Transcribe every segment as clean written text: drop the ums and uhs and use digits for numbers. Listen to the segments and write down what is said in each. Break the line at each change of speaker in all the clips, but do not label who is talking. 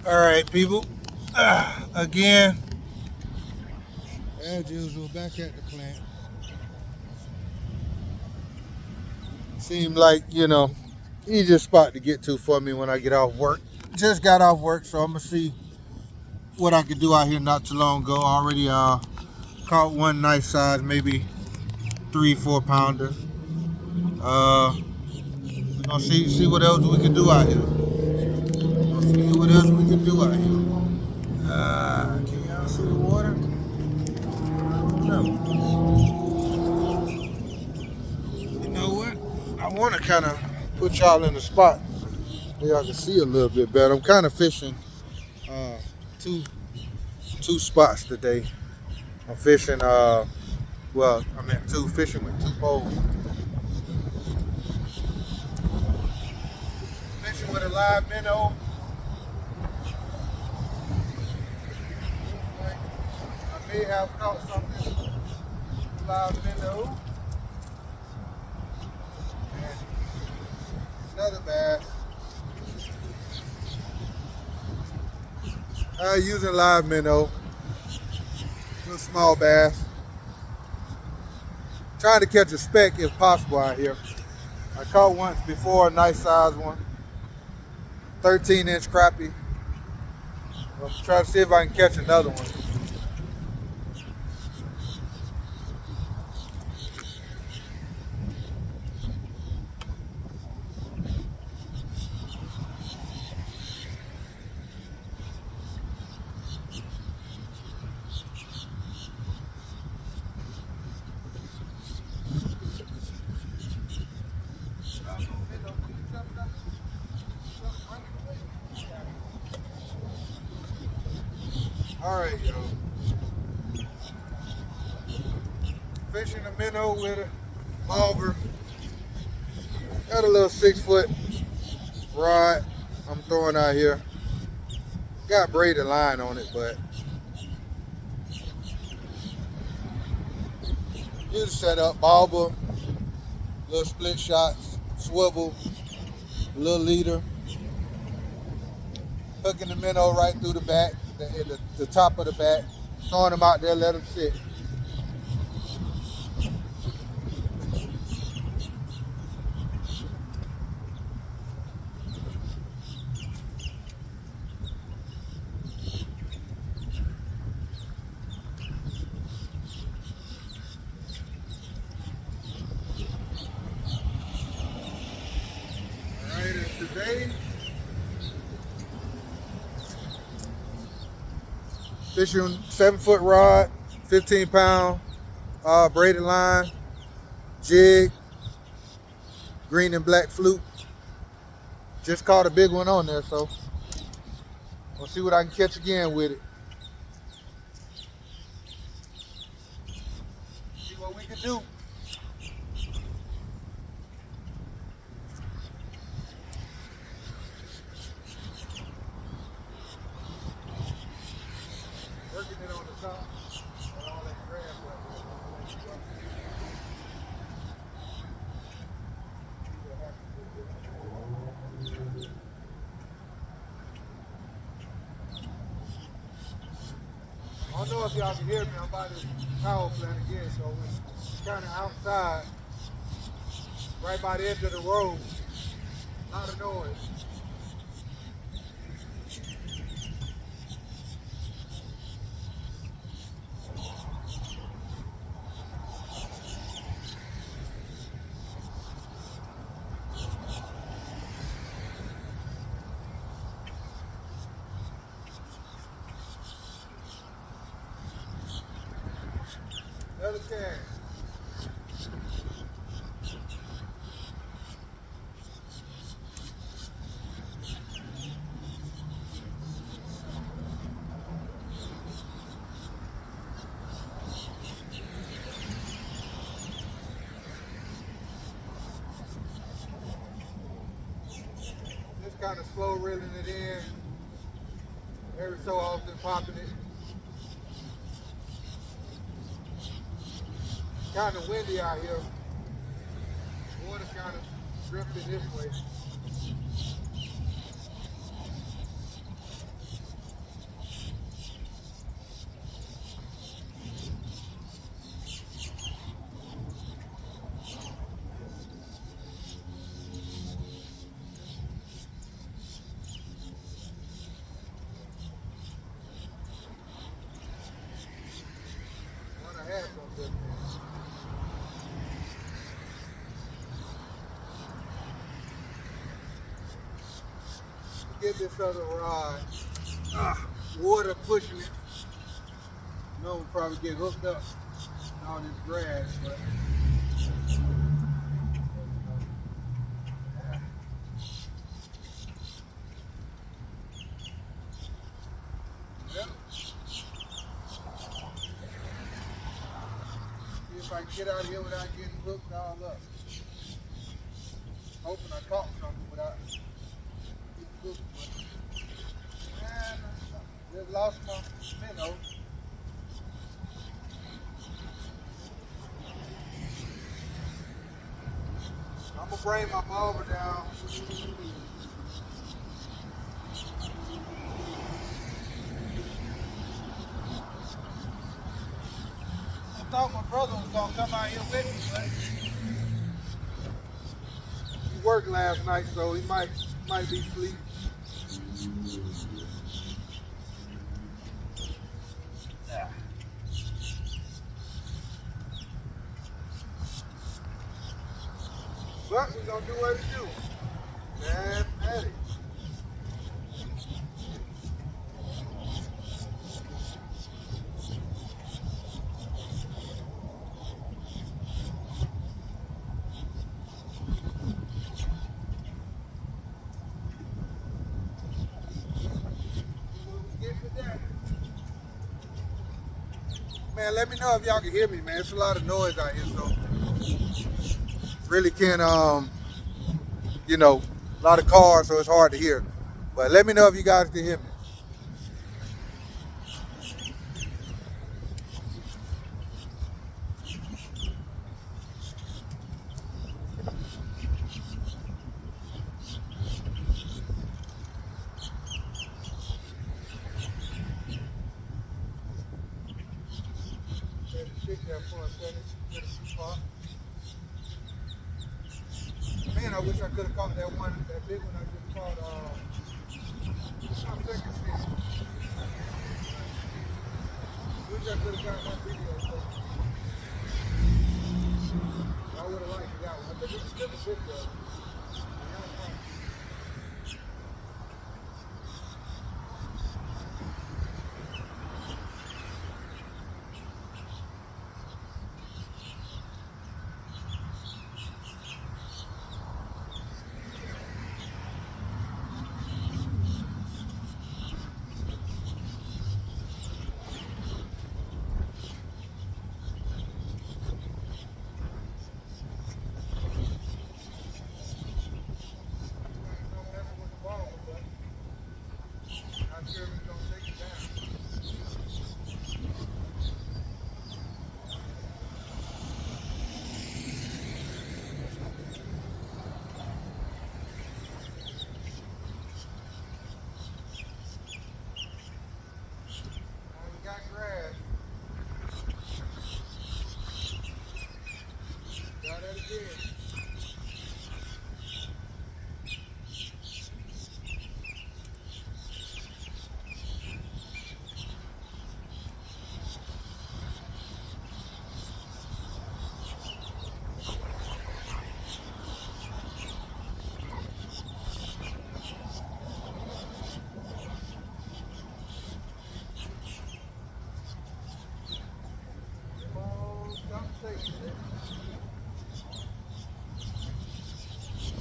All right, people. Again, as usual, back at the plant. Seemed like, easiest spot to get to for me when I get off work. Just got off work, so I'm gonna see what I could do out here not too long ago. Already caught one nice size, maybe 3, 4 pounder. We're gonna see what else we can do out here. Gonna see what else we can do out here. Can y'all see the water? I don't know. You know what? I want to kind of put y'all in the spot so y'all can see a little bit better. I'm kind of fishing uh, two two spots today. I'm fishing. I'm at two fishing with two poles. Fishing with a live minnow. I may have caught something live minnow. And another bass. Using live minnow. Little small bass. Trying to catch a speck if possible out here. I caught once before, a nice size one. 13-inch crappie. I'm trying to see if I can catch another one. All right, yo. Fishing a minnow with a auger. Got a little 6-foot rod I'm throwing out here. Got braided line on it, but you just set up bobber, little split shots, swivel, little leader, hooking the minnow right through the back, the top of the back, throwing them out there, let them sit. All right, and today, fishing 7-foot rod, 15-pound braided line, jig, green and black fluke. Just caught a big one on there, so we'll see what I can catch again with it. See what we can do. Working it on the top. And all that grass I don't know if y'all can hear me. I'm by this power plant again, so we're kind of outside, right by the edge of the road. A lot of noise. Another can. Just kind of slow reeling it in. Every so often popping it. Kind of windy out here. Water kind of drifting this way. get this other rod. Water pushing it. You know, we'll probably get hooked up in all this grass, but yep. See if I can get out of here without getting hooked all up. Hoping I caught something without getting hooked. Man, just lost my minnow. I'm gonna bring my bobber down. I thought my brother was gonna come out here with me, but he worked last night, so he might be asleep. Yeah. But we're gonna do what it do. Bad Patty. Man, let me know if y'all can hear me, man. It's a lot of noise out here, so really can't you know, a lot of cars, so it's hard to hear. But let me know if you guys can hear me. Sit there for a second, get a few pops. Man, I wish I could have caught that big one I just caught. My second fish. Wish I could have got my video. So I would have liked that one. I think it's a good video.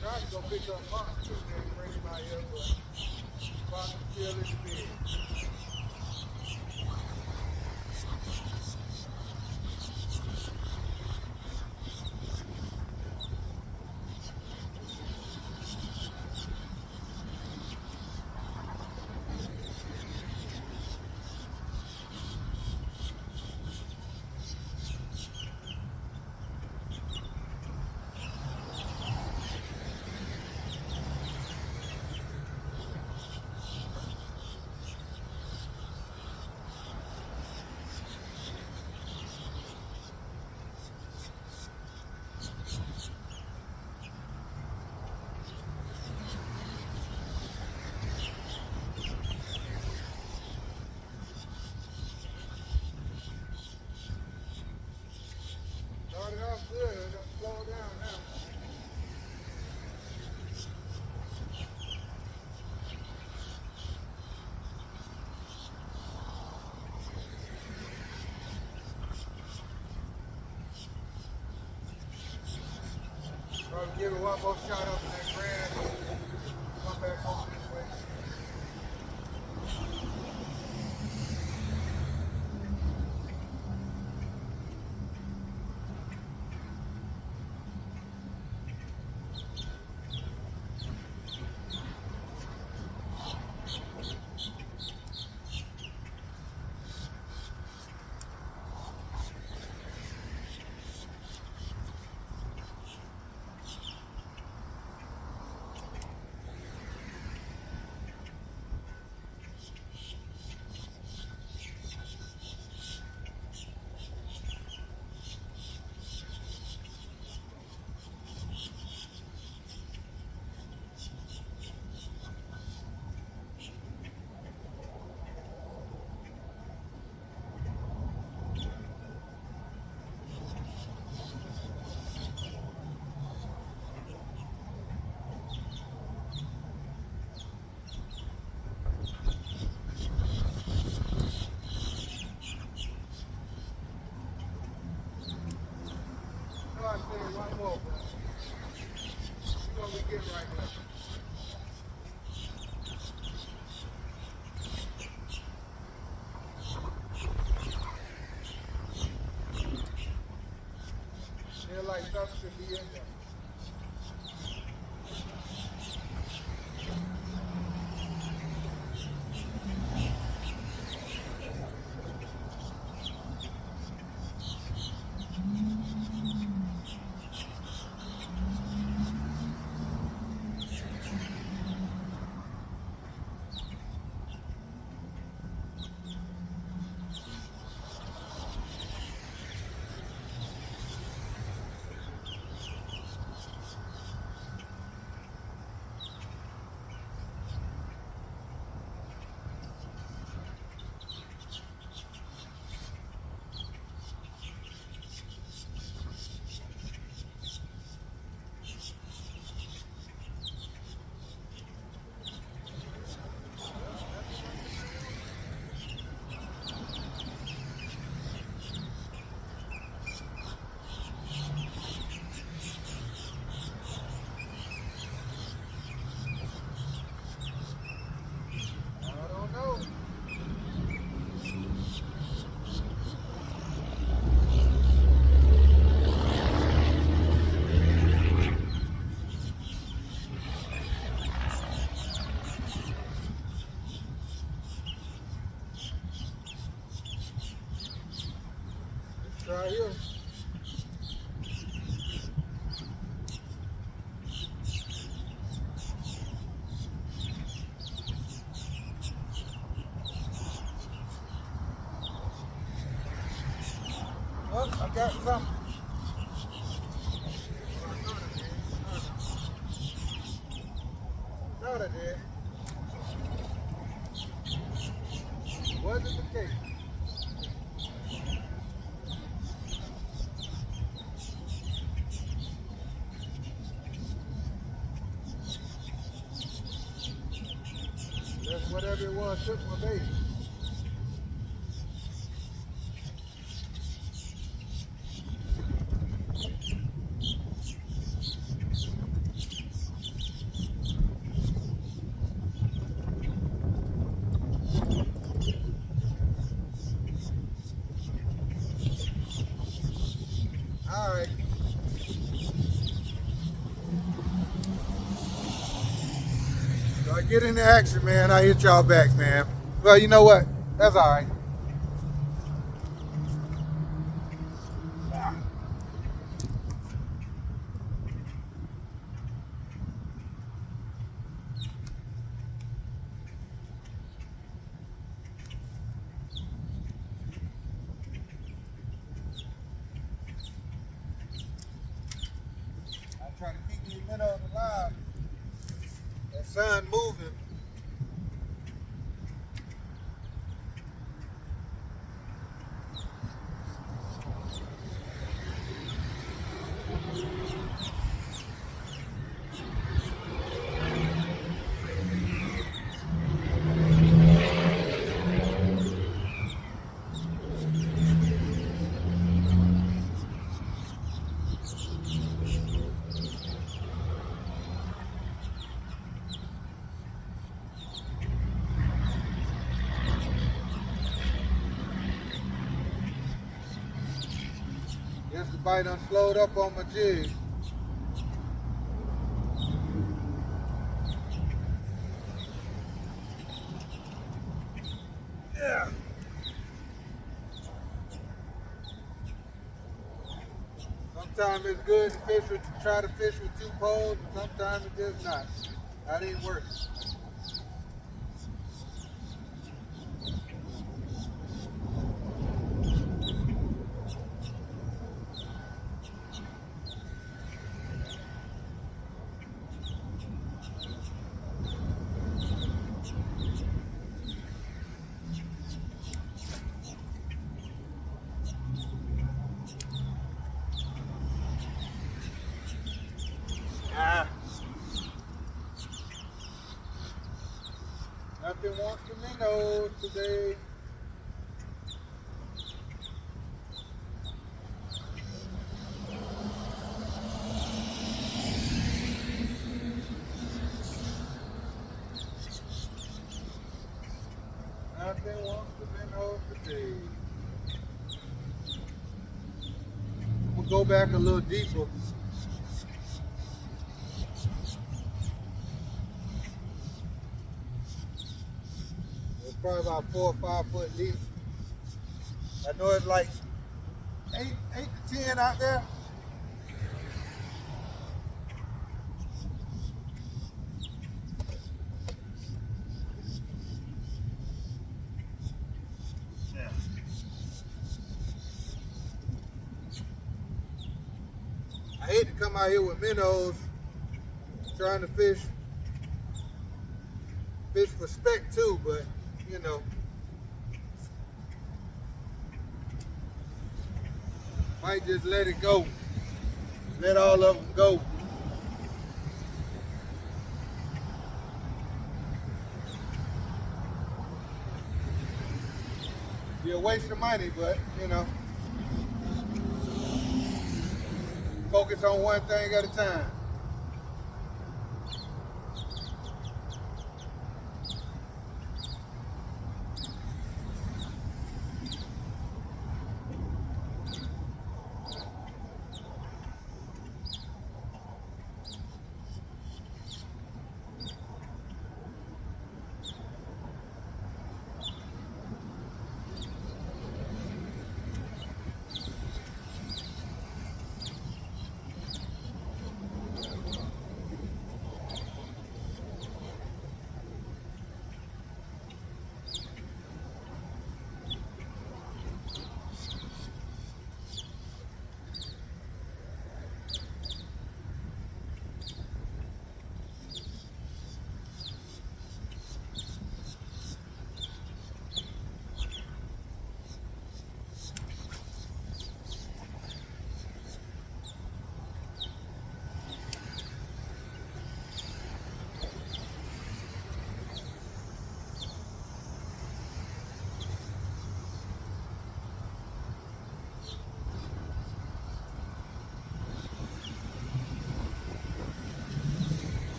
Tried to go pick up Mark too, and bring him out here, but Mark is still in the bed. Give it one more shot up in that grass. Come back over this way. One more, bro. You're gonna be getting right now. Feel like something should be in there. Right here. Oh, I got something. Thought I did. Wasn't the case. That's whatever it was, took my baby. All right. So I get into action, man. I hit y'all back, man. Well, you know what? That's all right. Trying to keep these minnows alive. That sun moving. bite done slowed up on my jig. Yeah. Sometimes it's good to try to fish with 2 poles, and sometimes it's just not. That ain't working. Nothing wants the minnows today. Nothing wants the minnows today. We'll go back a little deeper. It's probably about 4 or 5 foot deep. I know it's like 8 to 10 out there. Yeah. I hate to come out here with minnows trying to fish for speck too, but you know, might just let it go. Let all of them go. Be a waste of money, but you know, focus on one thing at a time.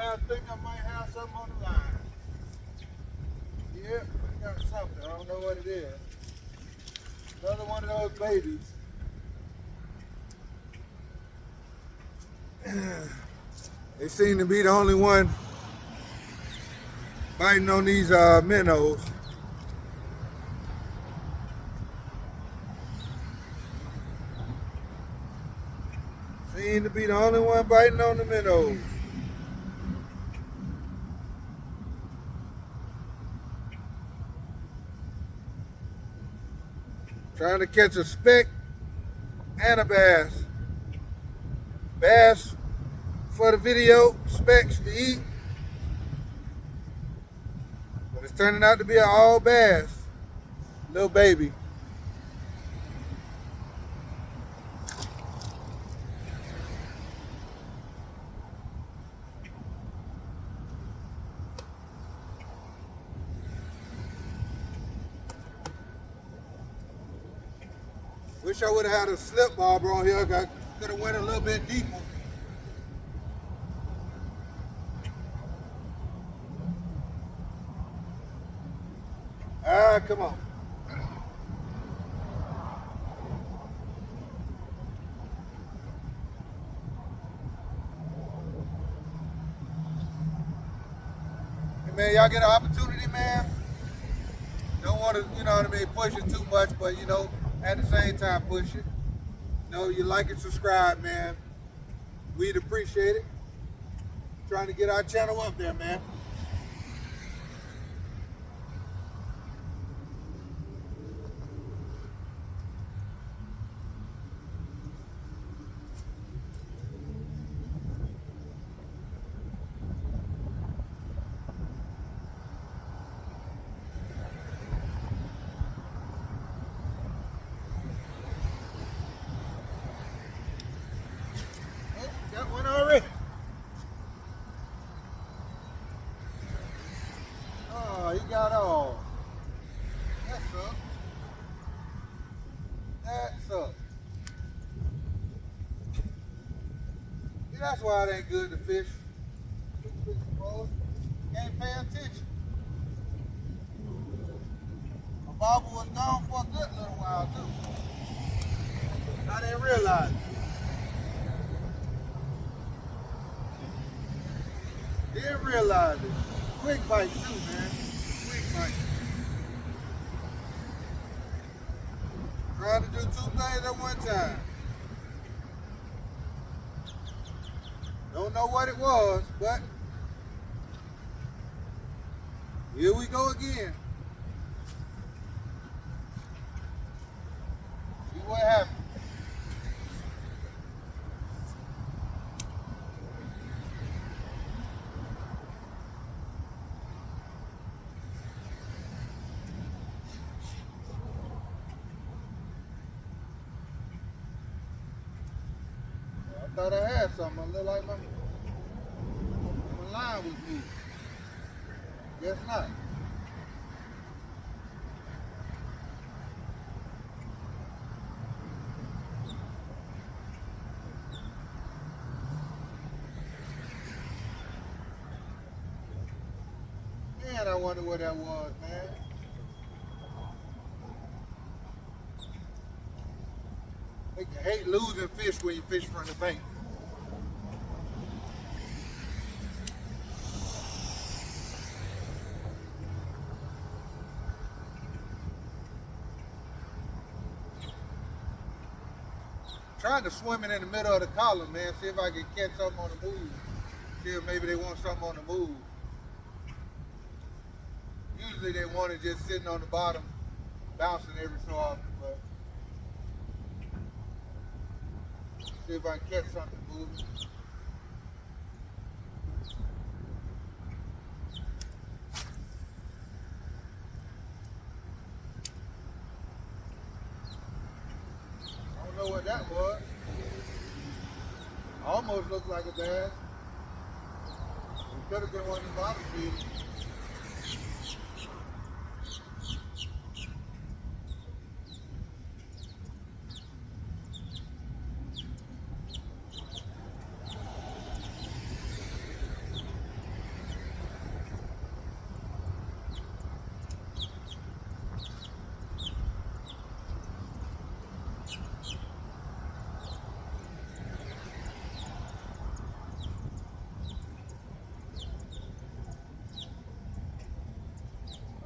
I think I might have something on the line. Yep, I got something. I don't know what it is. Another one of those babies. They seem to be the only one biting on these minnows. Seem to be the only one biting on the minnows. Trying to catch a speck and a bass. Bass for the video, specks to eat. But it's turning out to be an all bass. Little baby. Wish I would have had a slip bobber on here. Could have went a little bit deeper. Ah, come on. Hey man, y'all get an opportunity, man. Don't want to, you know what I mean, push it too much, but you know, at the same time, push it. You know, you like and subscribe, man. We'd appreciate it. Trying to get our channel up there, man. Oh, got one already. Oh, he got all. That sucks. That sucks. See, that's why it ain't good to fish. Can't pay attention. My bobber was gone for a good little while too. I didn't realize it. Didn't realize it. Quick bite too, man. Quick bite. Trying to do two things at one time. Don't know what it was, but here we go again. See what happens. I thought I had something. It looked like my line was moving. Guess not. Man, I wonder what that was, man. You hate losing fish when you fish from the bank. Trying to swim it in the middle of the column, man. See if I can catch something on the move. See if maybe they want something on the move. Usually they want it just sitting on the bottom, bouncing every so often, but see if I can catch something moving. I don't know what that was. Almost looked like a bass. It could have been one of the bottom feeders.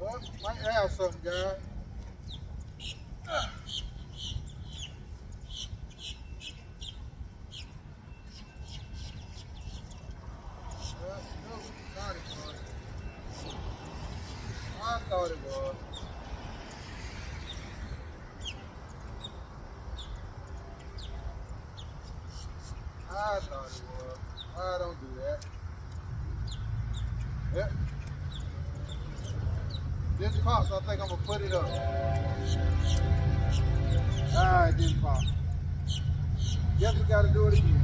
Well, might have something, guys. I thought it was. I thought it was. I don't do that. Yep. This pops, I think I'm gonna put it up. Ah, it didn't pop. Guess we gotta do it again.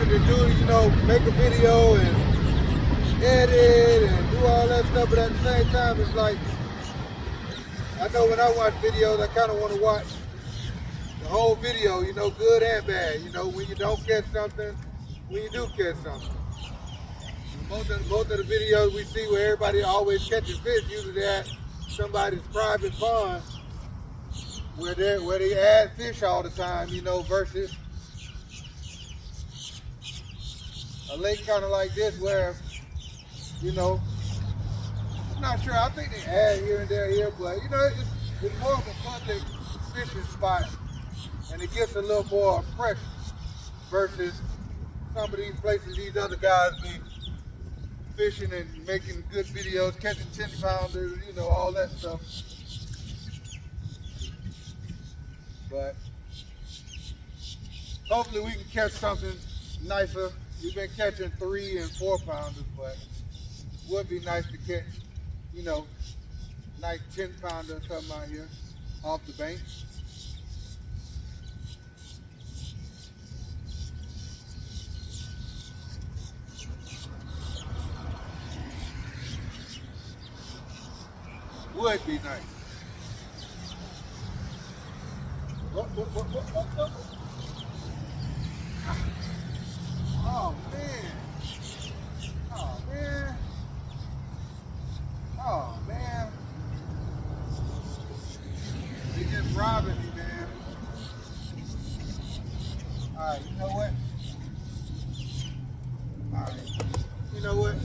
wanted to do, you know, make a video and edit and do all that stuff, but at the same time, it's like, I know when I watch videos, I kind of want to watch the whole video, you know, good and bad. You know, when you don't catch something, when you do catch something. Most of the videos we see where everybody always catches fish, usually they're at somebody's private pond where they add fish all the time, you know, versus a lake kind of like this where, you know, I'm not sure. I think they add here and there here, but you know, it's more of a public fishing spot, and it gets a little more pressure versus some of these places these other guys be fishing and making good videos, catching 10-pounders, you know, all that stuff. But hopefully we can catch something nicer. We've been catching 3 and 4 pounders, but it would be nice to catch, you know, nice 10-pounder or something out here off the bank. Would be nice. Whoop, whoop, whoop, whoop, whoop, whoop. Oh man. Oh man. Oh man. They just robbing me, man. Alright, you know what? Alright. You know what?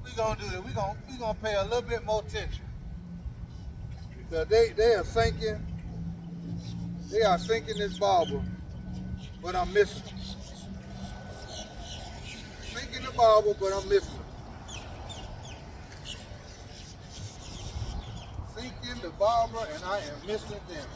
We gonna do that. We gonna pay a little bit more attention. Because they are sinking. They are sinking this bobber, but I'm missing them. Sinking the bobber, but I'm missing them. Sinking the bobber, and I am missing them.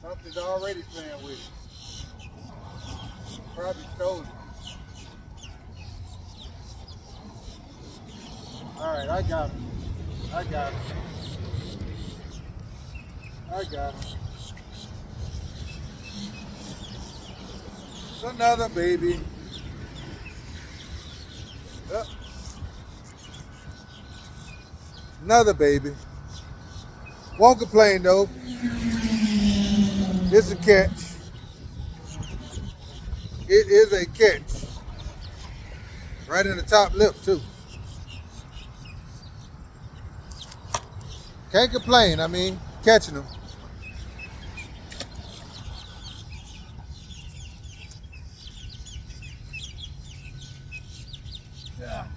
Something's already playing with it. Probably stole it. Alright, I got him. I got him. I got him. It's another baby. Yep. Another baby. Won't complain though. It's a catch. It is a catch. Right in the top lip too. Can't complain, I mean, catching them. Yeah.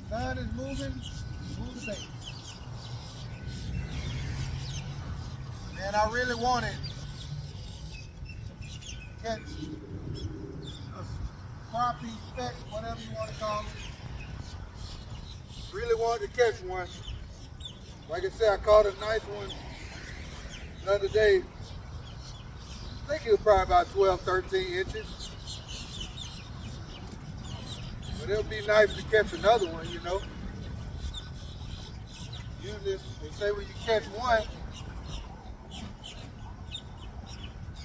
Sun is moving, move the bait. Man, I really wanted to catch a crappie, speck, whatever you want to call it. Really wanted to catch one. Like I said, I caught a nice one the other day. I think it was probably about 12, 13 inches. But it'll be nice to catch another one, you know. Usually, they say when you catch one,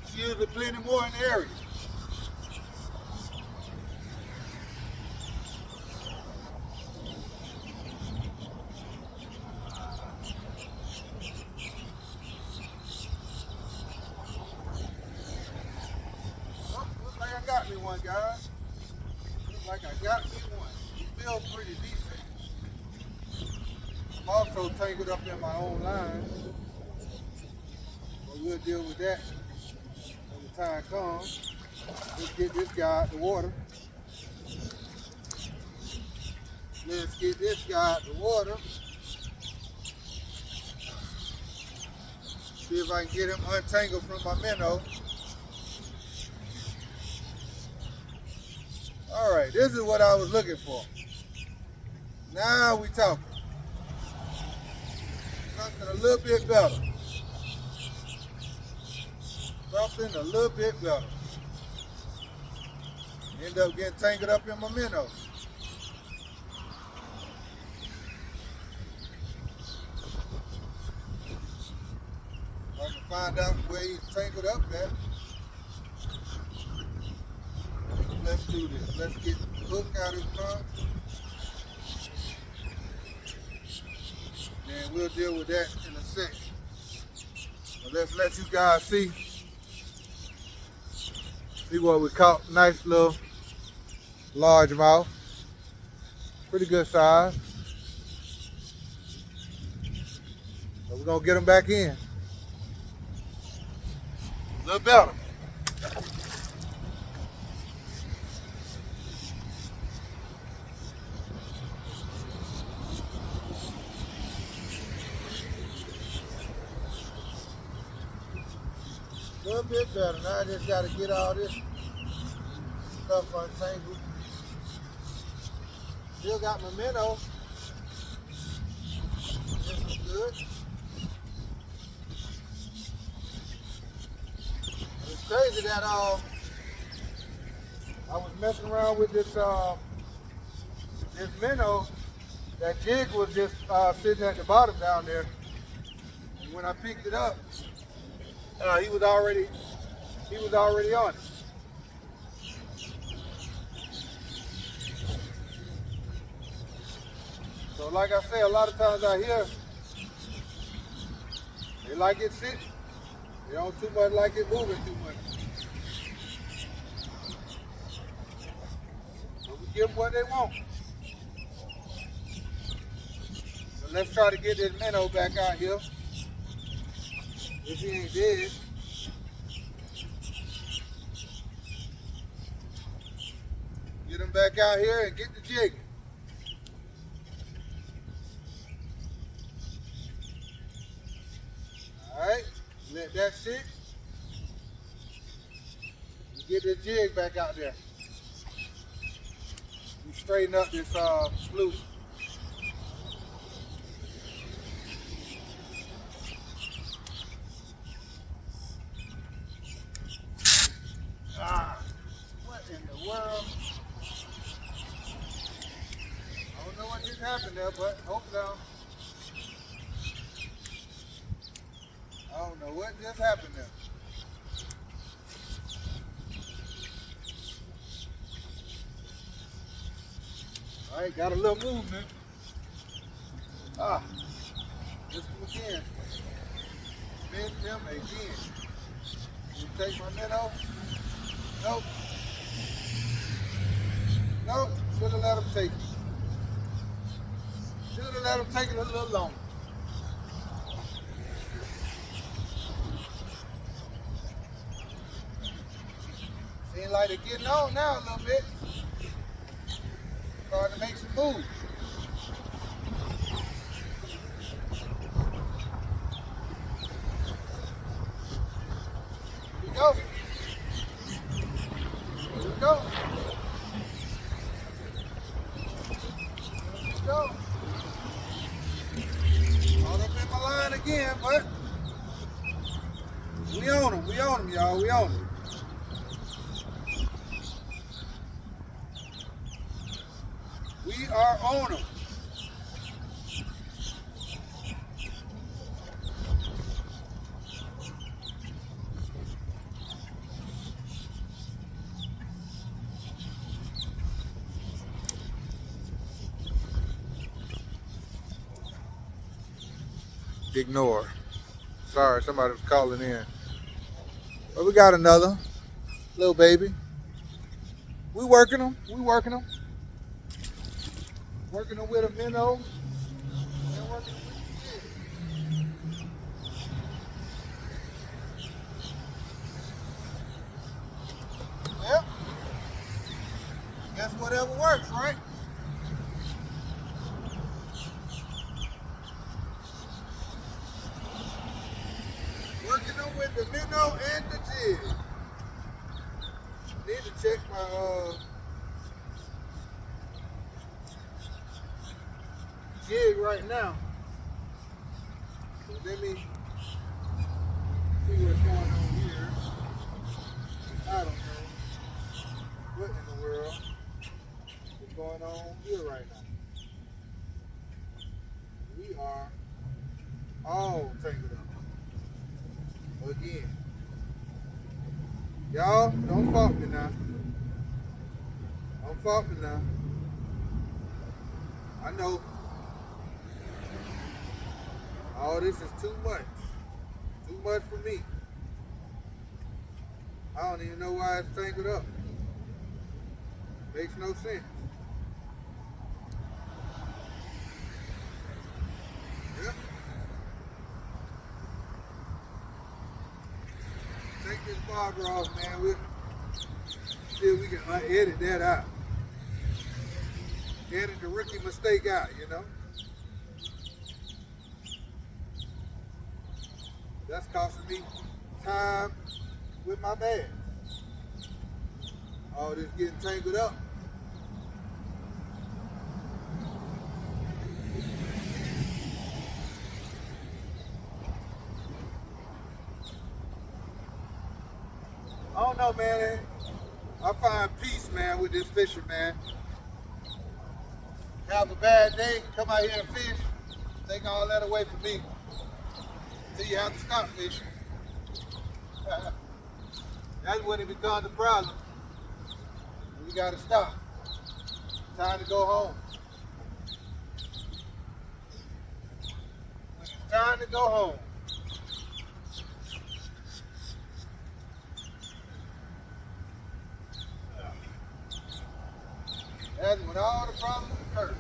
it's usually plenty more in the area. Got me one, guys. Looks like I got me one. It feels pretty decent. I'm also tangled up in my own line. But we'll deal with that when the time comes. Let's get this guy out the water. Let's get this guy out the water. See if I can get him untangled from my minnow. All right, this is what I was looking for. Now we talking. Something a little bit better. Something a little bit better. End up getting tangled up in my minnow. If I can find out where he's tangled up at, let's do this. Let's get the hook out of his mouth. Then we'll deal with that in a second. But let's let you guys see what we caught. Nice little largemouth. Pretty good size. So we're gonna get them back in. A little better. A little bit better. Now I just gotta get all this stuff untangled. Still got my minnow. This is good. It's crazy that I was messing around with this minnow. That jig was just sitting at the bottom down there. And when I picked it up, he was already on it. So like I say, a lot of times out here, they like it sitting. They don't too much like it moving too much. So we give them what they want. So let's try to get this minnow back out here. If he ain't dead. Get him back out here and get the jig. Alright, let that sit. Get the jig back out there. You straighten up this fluke. What in the world? I don't know what just happened there, but hold down. I don't know what just happened there. All right, got a little movement. This one again. Bend him again. You take my minnow. Nope. Nope. Should have let him take it. Should have let him take it a little longer. Seems like they're getting on now a little bit. Starting to make some moves. Here we go. Here we go. Here we go. All up in my line again, but we on them, y'all. We on them. We are on them. Ignore. Sorry, somebody was calling in. But we got another little baby. We working them. Working them with a minnow. And working them with the jig. Yep. Guess whatever works, right? Working them with the minnow and the jig. Need to check my jig right now. So let me see what's going on here. I don't know. What in the world? going on here right now. We are all tangled up again. Y'all, don't fault me now. Don't fault me now. I know all this is too much. Too much for me. I don't even know why it's tangled up. Makes no sense. Yep. Take this barber off, man. We'll see if we can edit that out. Edit the rookie mistake out, you know. That's costing me time with my bass. All this getting tangled up. I don't know, man. I find peace, man, with this fishing, man. Have a bad day, come out here and fish. Take all that away from me. Till you have to stop fishing. That's when it becomes a problem. We gotta stop. Time to go home. When it's time to go home. That's when all the problems occur.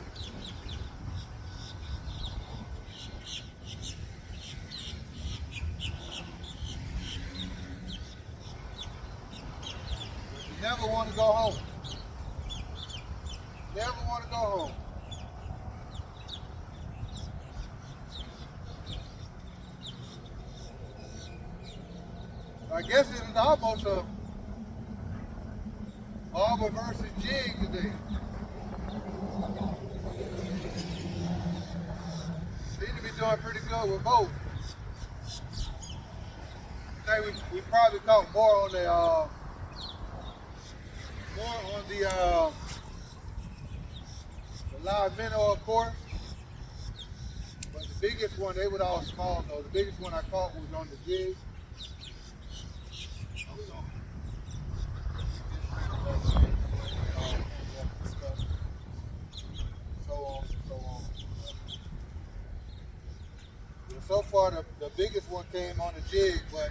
But you never want to go home. Never want to go home. I guess it is almost a Arbor versus jig today. Seem to be doing pretty good with both. I think we probably caught more on the live minnow, of course. But the biggest one, they were all small though. The biggest one I caught was on the jig. So far, the biggest one came on the jig, but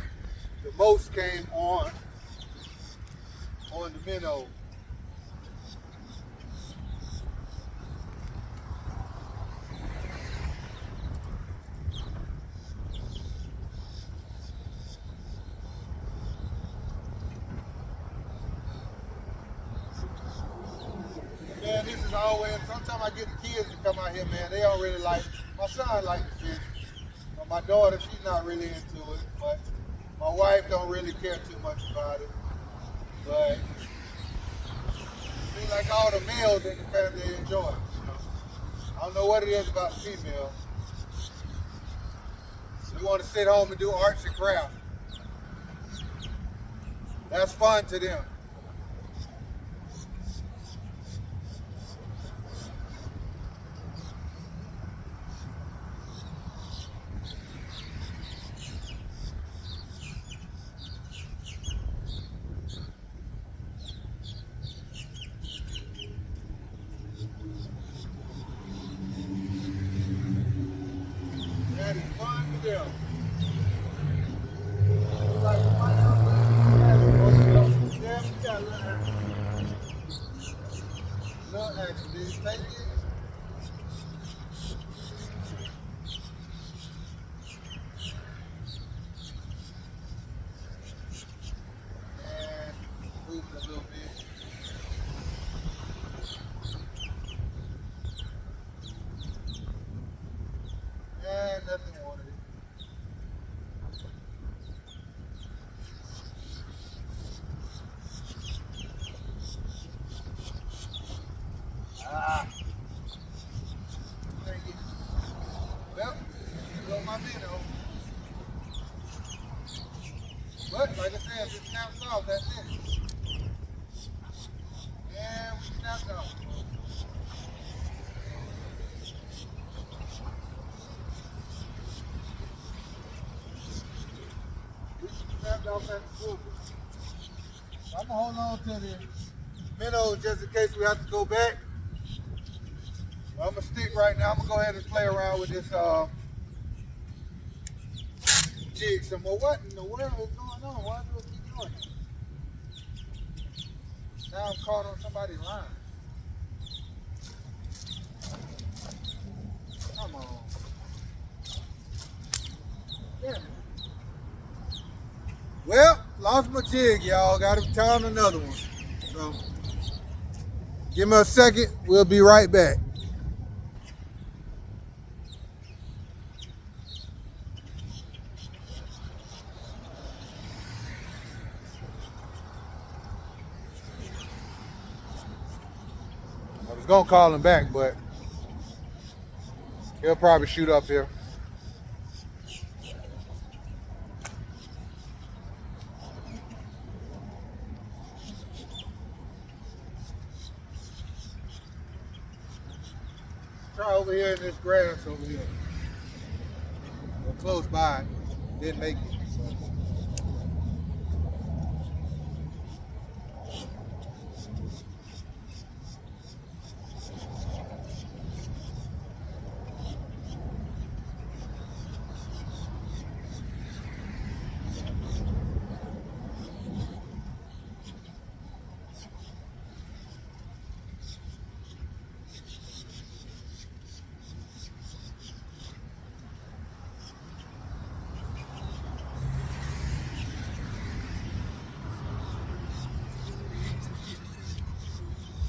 the most came on the minnow. Man, this is always, sometimes I get the kids to come out here, man. They don't really like, my son likes to fish. My daughter, she's not really into it, but my wife don't really care too much about it. But it seems like all the males in the family enjoy it. You know? I don't know what it is about females. They want to sit home and do arts and crafts. That's fun to them. That is fun to them. Like my yeah, we got a little action. Did you take it? And move it a little bit. And nothing wanted it. Thank you. Well, there go my minnow. But like I said, if it snaps off, that's it. And we snapped off. snapped off at the pool. I'm gonna hold on to the minnows just in case we have to go back. I'm gonna stick right now. I'm gonna go ahead and play around with this jig some more. What in the world is going on? Why do it keep doing it? Now I'm caught on somebody's line. Come on. Yeah. Well, lost my jig, y'all. Got to try on another one. So, give me a second. We'll be right back. I was gonna call him back, but he'll probably shoot up here. Try over here in this grass over here. We're close by. Didn't make it. So.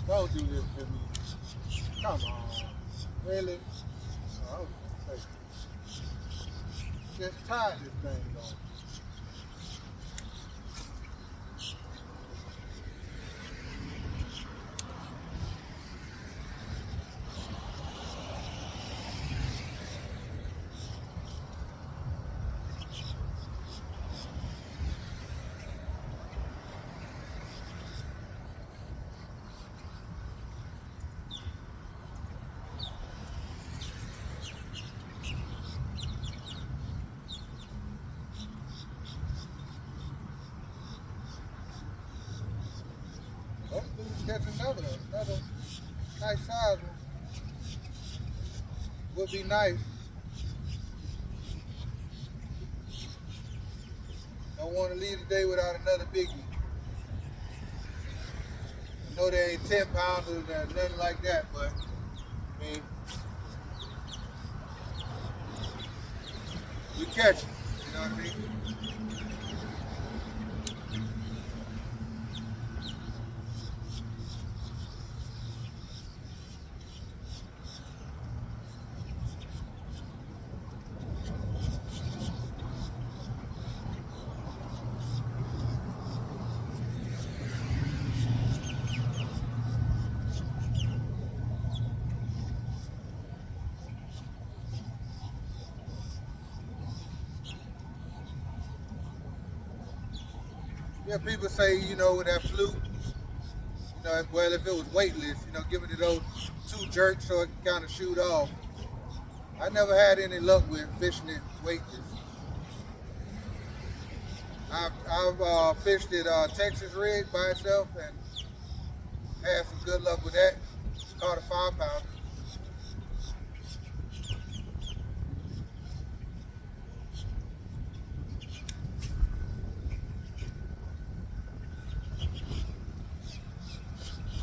Don't do this to me. Come on. Really? Oh, I was gonna say. Just tie this thing on. Oh, let's catch another nice size one. Would be nice. Don't want to leave the day without another biggie. I know they ain't 10 pounders or nothing like that, but I mean, we catch them. You know what I mean? Yeah, people say, you know, with that fluke, you know, well, if it was weightless, you know, giving it those 2 jerks so it can kind of shoot off. I never had any luck with fishing it weightless. I've fished it Texas rig by itself and had some good luck with that. Caught a 5 pounder.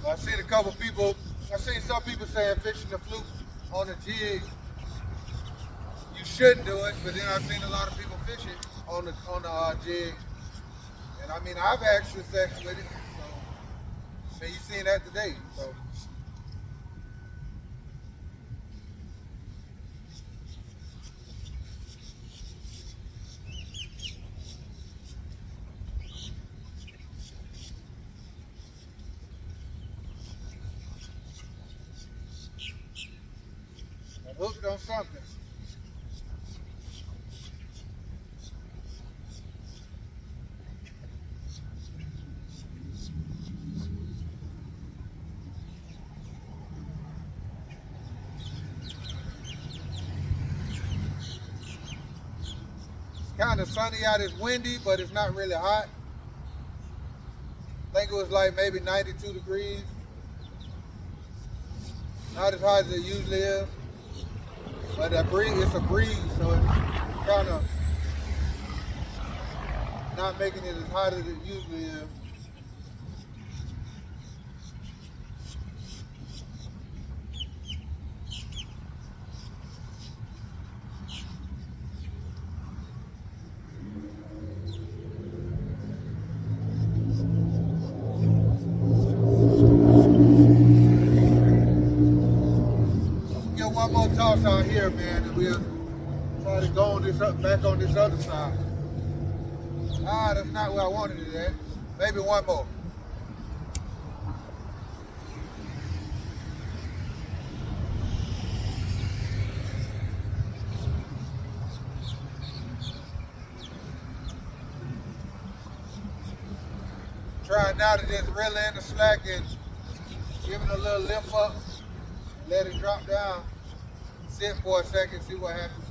I've seen a couple people, I've seen some people saying fishing the fluke on a jig, you shouldn't do it, but then I've seen a lot of people fish it on the jig. And I mean, I've had success with it, so I mean, you've seen that today. So. I'm hooked on something. kind of sunny out. It's windy, but it's not really hot. I think it was like maybe 92 degrees. Not as hot as it usually is. But that breeze, it's a breeze, so it's kind of not making it as hot as it usually is. Get one more toss out here, man, and we'll try to go on this back on this other side. Ah, that's not where I wanted it at. Maybe one more. Trying now to just reel in the slack and give it a little lift up, let it drop down, sit for a second, see what happens.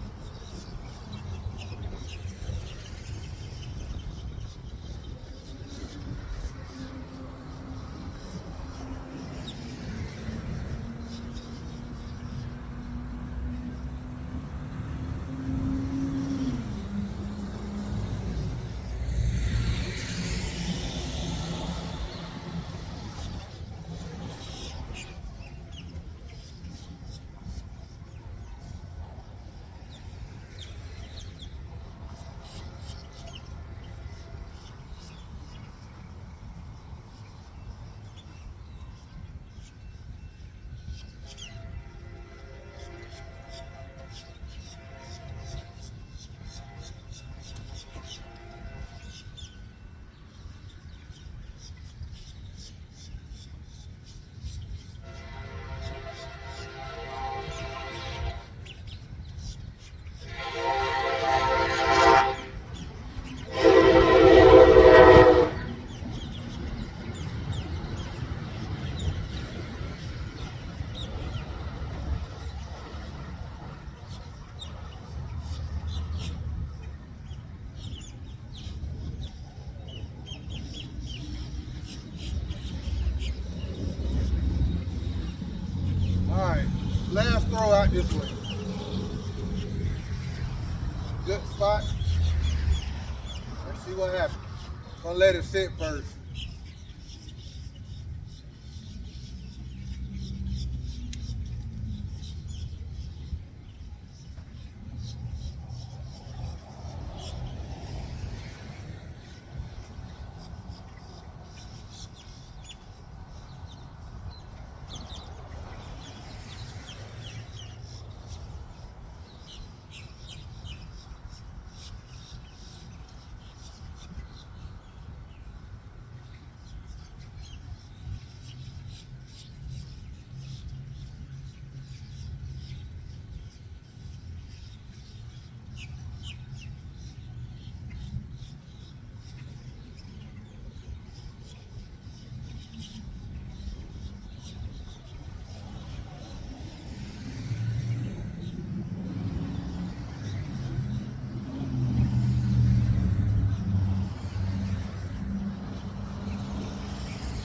Last throw out this way. Good spot. Let's see what happens. Gonna let it sit first.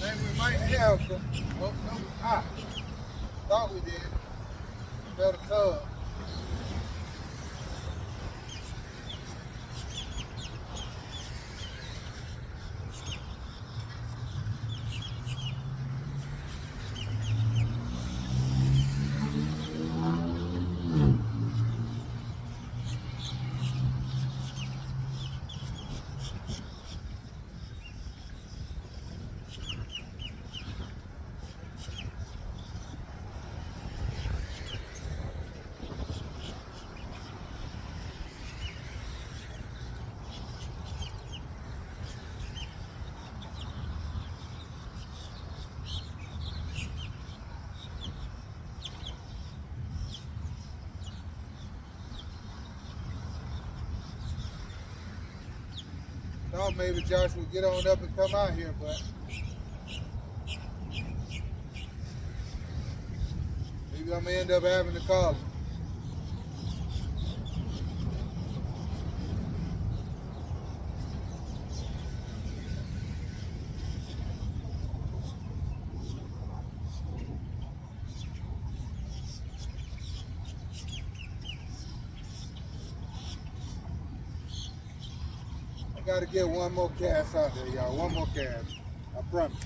We might have some. Oh, no. Ah, thought we did. Felt a tug. Thought maybe Josh would get on up and come out here, but maybe I'm gonna end up having to call him. I gotta get one more cast out there, y'all. One more cast. I promise.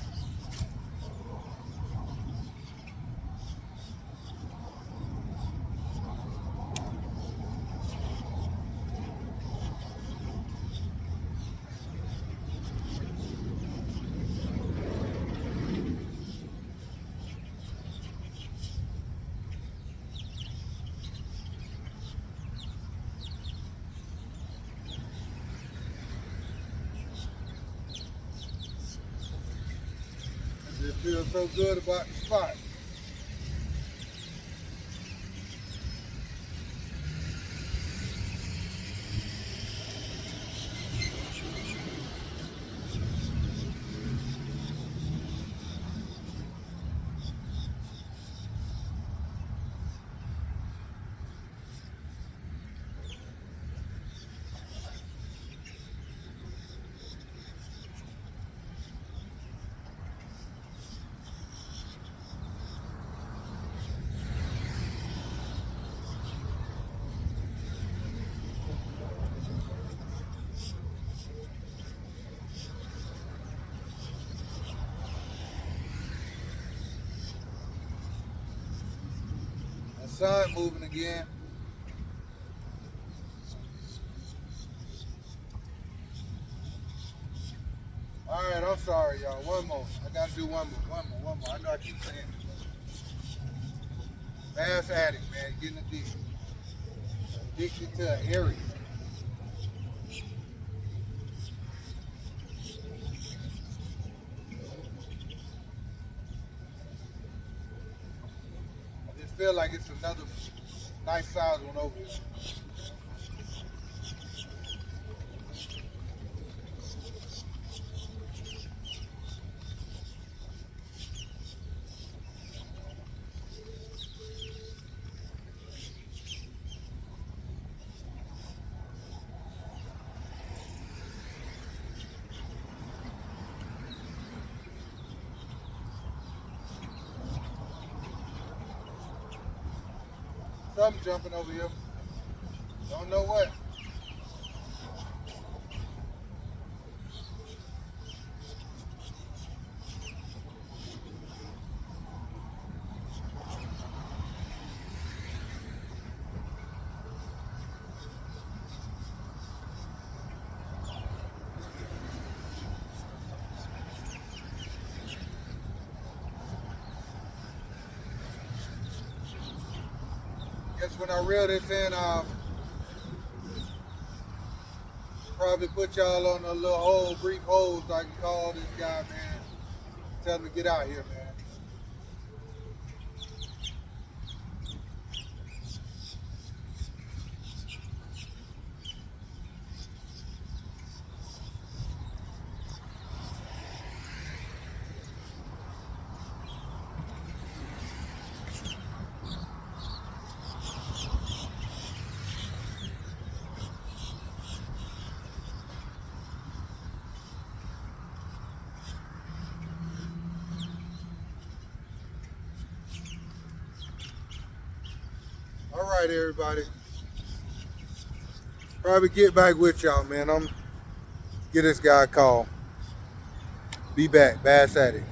It feels so good about the spot. The sun moving again. All right, I'm sorry, y'all. One more. I gotta do one more. I know I keep saying it. Bass addict, man, getting addicted. Addicted to an area. I just feel like it's another nice size one over here. Something jumping over here. Don't know what. Guess when I reel this in, probably put y'all on a little hold, brief hold, so I can call this guy, man. Tell him to get out here, man. All right, everybody. Probably get back with y'all, man. I'm get this guy a call. Be back. Bass Addict.